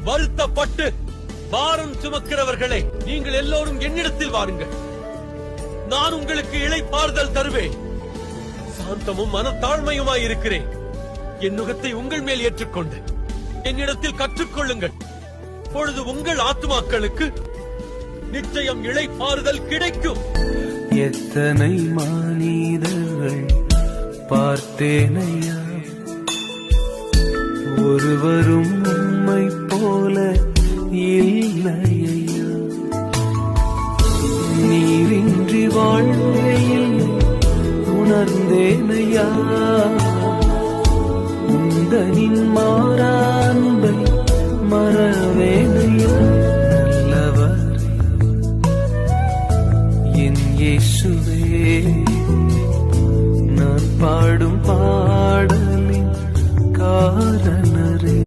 வருத்தப்பட்டு பாரம் சுமக்கிறவர்களே, நீங்கள் எல்லோரும் என்னிடத்தில் வாருங்கள். நான் உங்களுக்கு இளைப்பாறுதல் தருவேன். சாந்தமும் மனத்தாழ்மையுமாய் இருக்கிறேன். என் நுகத்தை உங்கள் மேல் ஏற்றுக்கொண்டு என்னிடத்தில் கற்றுக்கொள்ளுங்கள். பொழுது உங்கள் ஆத்துமாக்களுக்கு நிச்சயம் இளைப்பாறுதல் கிடைக்கும். எத்தனை மனிதர்கள் பார்த்தேனையா, ஒருவரும் உம்மை போல இல்லையா. நீரின்றி வாழ்க்கையில் உணர்ந்தேனையா, உந்தனின்